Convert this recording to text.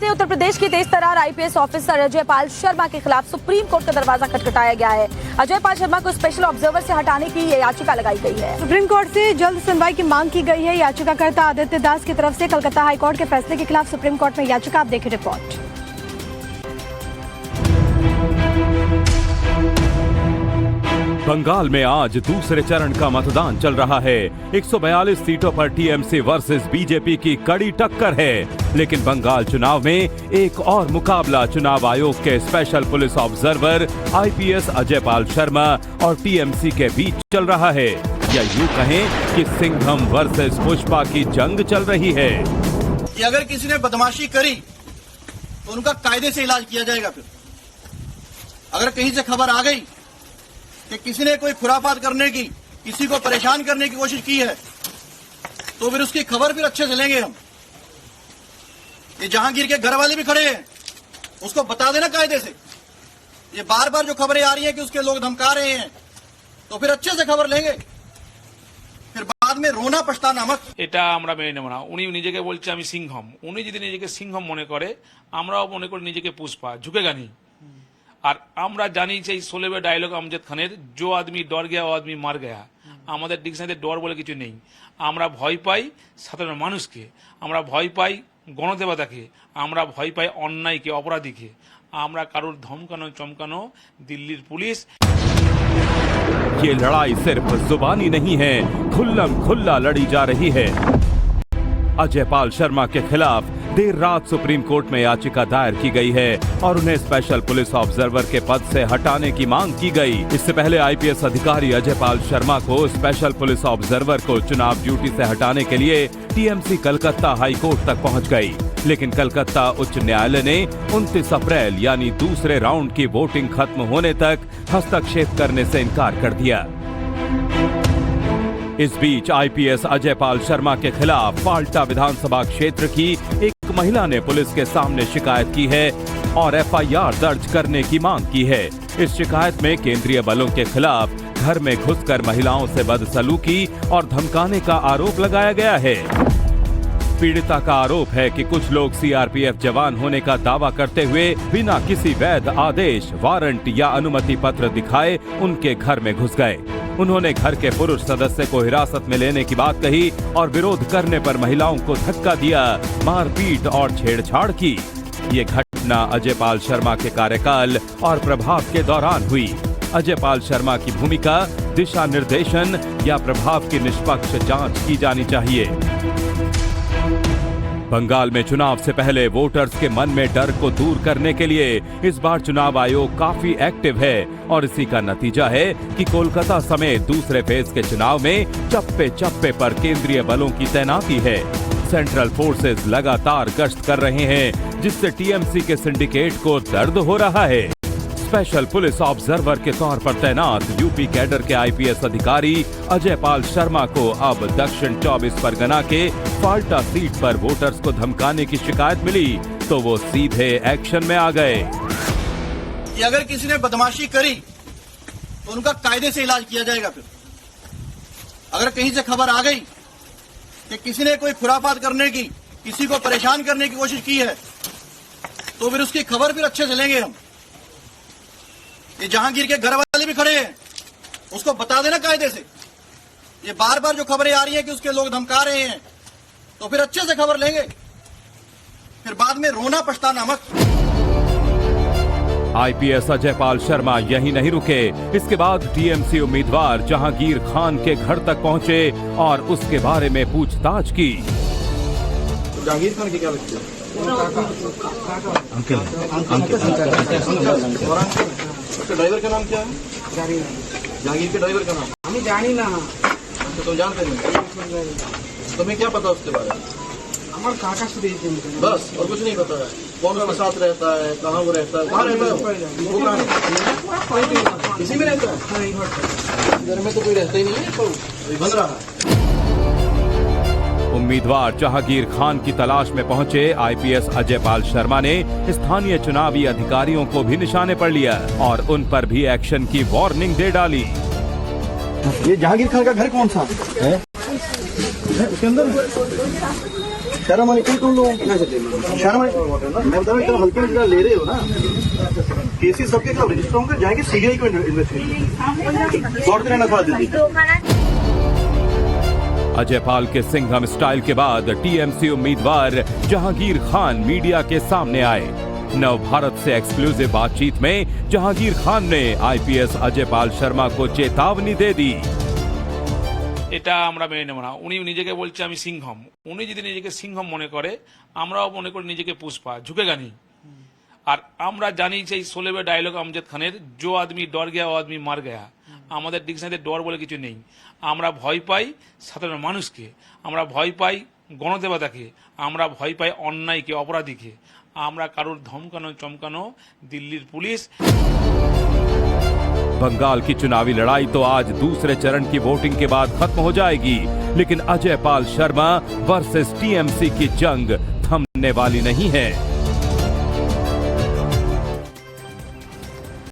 में उत्तर प्रदेश की तेज तर्रार IPS officer Ajay Pal Sharma के खिलाफ सुप्रीम कोर्ट का दरवाजा खटखटाया गया है। अजय पाल शर्मा को स्पेशल ऑब्जर्वर से हटाने की ये याचिका लगाई गई है। सुप्रीम कोर्ट से जल्द सुनवाई की मांग की गई है। याचिकाकर्ता आदित्य दास की तरफ से कलकत्ता हाईकोर्ट के फैसले के खिलाफ सुप्रीम कोर्ट में याचिका। आप देखें रिपोर्ट। बंगाल में आज दूसरे चरण का मतदान चल रहा है। 142 सीटों पर टीएमसी वर्सेस बीजेपी की कड़ी टक्कर है। लेकिन बंगाल चुनाव में एक और मुकाबला चुनाव आयोग के special police observer IPS Ajay Pal Sharma और टीएमसी के बीच चल रहा है, या यूं कहें कि सिंघम वर्सेस पुष्पा की जंग चल रही है। कि अगर किसी ने बदमाशी करी तो उनका कायदे से इलाज किया जाएगा। फिर अगर कहीं से खबर आ गई कि किसी ने कोई खुरापात करने की, किसी को परेशान करने की कोशिश की है, तो फिर उसकी खबर फिर अच्छे से लेंगे हम। ये जहांगीर के घर वाले भी खड़े हैं, उसको बता देना कायदे से। ये बार बार जो खबरें आ रही हैं कि उसके लोग धमका रहे हैं, तो फिर अच्छे से खबर लेंगे, फिर बाद में रोना पछताना मत। এটা আমরা মেনে নেব না। উনি নিজেকে বলছে আমি সিংহম। উনি যদি নিজেকে সিংহম মনে করে, আমরাও মনে করি নিজেকে পুষ্পা, ঝুঁকেগা নি। আর আমরা জানি যে এই 16 ডায়লগ আমজাদ খানের, जो आदमी डर गया वो आदमी मार गया। আমাদের ডিকশনারিতে ডর বলে কিছু নেই। আমরা ভয় পাই সাধারণ মানুষকে, আমরা ভয় পাই গণদেবতাকে, আমরা ভয় পাই অন্যায়কে, অপরাধীকে। আমরা কারোর ধমকানো চমকানো দিল্লির পুলিশ। ये लड़ाई सिर्फ जुबानी नहीं है, खुल्लम खुल्ला लड़ी जा रही है। अजय पाल शर्मा के खिलाफ देर रात सुप्रीम कोर्ट में याचिका दायर की गई है और उन्हें स्पेशल पुलिस ऑब्जर्वर के पद से हटाने की मांग की गई। इससे पहले आईपीएस अधिकारी अजय पाल शर्मा को स्पेशल पुलिस ऑब्जर्वर को चुनाव ड्यूटी से हटाने के लिए टीएमसी कलकत्ता हाई कोर्ट तक पहुंच गई। लेकिन कलकत्ता उच्च न्यायालय ने 29 अप्रैल यानी दूसरे राउंड की वोटिंग खत्म होने तक हस्तक्षेप करने से इनकार कर दिया। इस बीच आईपीएस अजय पाल शर्मा के खिलाफ फाल्टा विधानसभा क्षेत्र की एक महिला ने पुलिस के सामने शिकायत की है और एफआईआर दर्ज करने की मांग की है। इस शिकायत में केंद्रीय बलों के खिलाफ घर में घुसकर महिलाओं से बदसलूकी और धमकाने का आरोप लगाया गया है। पीड़िता का आरोप है कि कुछ लोग सीआरपीएफ जवान होने का दावा करते हुए बिना किसी वैध आदेश, वारंट या अनुमति पत्र दिखाए उनके घर में घुस गए। उन्होंने घर के पुरुष सदस्य को हिरासत में लेने की बात कही और विरोध करने पर महिलाओं को धक्का दिया, मारपीट और छेड़छाड़ की। ये घटना अजय पाल शर्मा के कार्यकाल और प्रभाव के दौरान हुई। अजय पाल शर्मा की भूमिका, दिशा निर्देशन या प्रभाव की निष्पक्ष जांच की जानी चाहिए। बंगाल में चुनाव से पहले वोटर्स के मन में डर को दूर करने के लिए इस बार चुनाव आयोग काफी एक्टिव है और इसी का नतीजा है कि कोलकाता समेत दूसरे फेज के चुनाव में चप्पे चप्पे पर केंद्रीय बलों की तैनाती है। सेंट्रल फोर्सेस लगातार गश्त कर रहे हैं, जिससे टीएमसी के सिंडिकेट को दर्द हो रहा है। स्पेशल पुलिस ऑब्जर्वर के तौर पर तैनात यूपी कैडर के आईपीएस अधिकारी अजय पाल शर्मा को अब दक्षिण 24 परगना के फाल्टा सीट पर वोटर्स को धमकाने की शिकायत मिली तो वो सीधे एक्शन में आ गए। कि अगर किसी ने बदमाशी करी तो उनका कायदे से इलाज किया जाएगा। फिर अगर कहीं से खबर आ गई कि किसी ने कोई खुरापात करने की, किसी को परेशान करने की कोशिश की है, तो फिर उसकी खबर फिर अच्छे से लेंगे हम। ये जहांगीर के घर वाले भी खड़े हैं, उसको बता देना कायदे से। ये बार बार जो खबरें आ रही हैं कि उसके लोग धमका रहे हैं, तो फिर अच्छे से खबर लेंगे, फिर बाद में रोना पछताना मत। आईपीएस अजय पाल शर्मा यहीं नहीं रुके। इसके बाद टीएमसी उम्मीदवार जहांगीर खान के घर तक पहुंचे और उसके बारे में पूछताछ की। जहांगीर खान की क्या लगती है? उसके ड्राइवर का नाम क्या है? जहांगीर के ड्राइवर का नाम हमें जानी ना। अच्छा, तुम जानते नहीं? तुम्हें क्या पता उसके बारे में? हमारे काका से बस, और कुछ नहीं पता है? कौन उसके साथ रहता है, कहाँ वो रहता है, कहाँ रहता है वो? कहाँ है? इसी में रहता है? घर में तो कोई रहता ही नहीं है, तो बन रहा है। उम्मीदवार जहांगीर खान की तलाश में पहुंचे आईपीएस अजय पाल शर्मा ने स्थानीय चुनावी अधिकारियों को भी निशाने पर लिया और उन पर भी एक्शन की वार्निंग दे डाली। ये जहांगीर खान का घर कौन सा है? उसके अंदर शर्म आनी चाहिए तुम लोगों को। शर्म आनी, मैं बता रहा हूँ इतना हल्के में ले रहे हो ना। केसेस सबके खिलाफ रजिस्टर होंगे, जाएंगे सीबीआई को इन्वेस्टिगेशन। दौड़ते रहना थोड़ा जल्दी। अजय पाल के सिंघम स्टाइल के बाद टीएमसी उम्मीदवार जहांगीर खान मीडिया के सामने आए। नव भारत से एक्सक्लूसिव बातचीत में जहांगीर खान ने आईपीएस अजय पाल शर्मा को चेतावनी दे दी। এটা আমরা মেনে নেব না। উনি নিজেকে বলছে আমি সিংহম, উনি যদি নিজেকে সিংহম মনে করে আমরাও মনে করি নিজেকে পুষ্পা, ঝুঁকেগা নি। আর আমরা জানি সেই 16 ডায়লগ আমজাদ খানের, जो आदमी डर गया वो आदमी मर गया। আমাদের ডিকশনারিতে ডর বলে কিছু নেই। আমরা ভয় পাই সাধারণ মানুষকে, আমরা ভয় পাই গণদেবতাকে, আমরা ভয় পাই অন্যায়কে, অপরাধীকে। আমরা কারোর ধমকানো চমকানো দিল্লির পুলিশ। बंगाल की चुनावी लड़ाई तो आज दूसरे चरण की वोटिंग के बाद खत्म हो जाएगी, लेकिन अजय पाल शर्मा वर्सेस टीएमसी की जंग थमने वाली नहीं है।